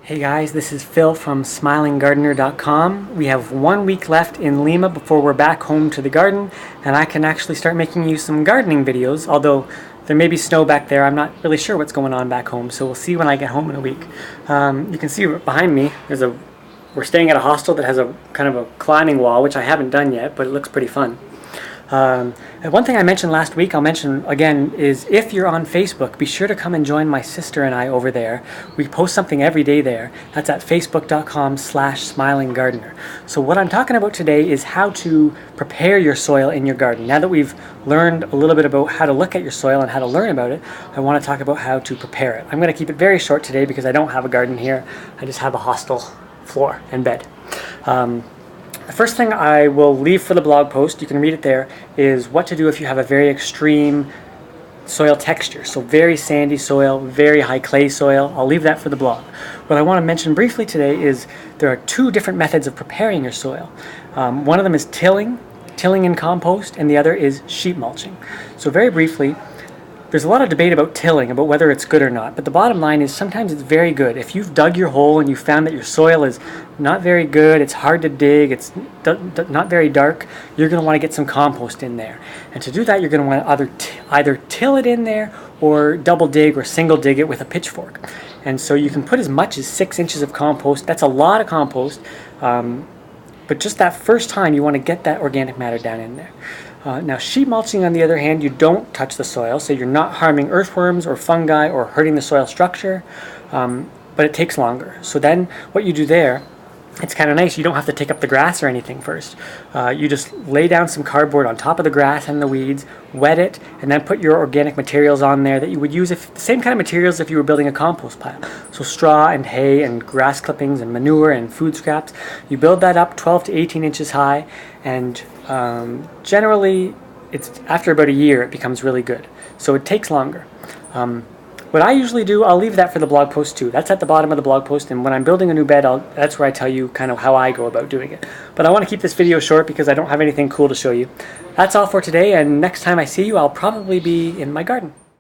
Hey guys, this is Phil from SmilingGardener.com. We have 1 week left in Lima before we're back home to the garden, and I can actually start making you some gardening videos, although there may be snow back there. I'm not really sure what's going on back home, so we'll see when I get home in a week. You can see behind me, we're staying at a hostel that has a kind of a climbing wall, which I haven't done yet, but it looks pretty fun. And one thing I mentioned last week, I'll mention again, is if you're on Facebook, be sure to come and join my sister and I over there. We post something every day there. That's at facebook.com/smilinggardener. So what I'm talking about today is how to prepare your soil in your garden. Now that we've learned a little bit about how to look at your soil and how to learn about it, I want to talk about how to prepare it. I'm going to keep it very short today because I don't have a garden here. I just have a hostel floor and bed. The first thing I will leave for the blog post, you can read it there, is what to do if you have a very extreme soil texture. So very sandy soil, very high clay soil. I'll leave that for the blog. What I want to mention briefly today is there are two different methods of preparing your soil. One of them is tilling in compost, and the other is sheet mulching. So very briefly, there's a lot of debate about tilling, about whether it's good or not, but the bottom line is sometimes it's very good. If you've dug your hole and you found that your soil is not very good, it's hard to dig, it's not very dark, you're going to want to get some compost in there. And to do that, you're going to want to either till it in there or double dig or single dig it with a pitchfork. And so you can put as much as 6 inches of compost. That's a lot of compost, but just that first time you want to get that organic matter down in there. Now sheet mulching, on the other hand, you don't touch the soil, so you're not harming earthworms or fungi or hurting the soil structure, but it takes longer. So then what you do there, it's kind of nice, you don't have to take up the grass or anything first. You just lay down some cardboard on top of the grass and the weeds, wet it, and then put your organic materials on there that you would use, the same kind of materials if you were building a compost pile. So straw and hay and grass clippings and manure and food scraps. You build that up 12 to 18 inches high, and generally it's after about a year it becomes really good. So it takes longer. What I usually do, I'll leave that for the blog post too. That's at the bottom of the blog post, and when I'm building a new bed, that's where I tell you kind of how I go about doing it. But I want to keep this video short because I don't have anything cool to show you. That's all for today, and next time I see you, I'll probably be in my garden.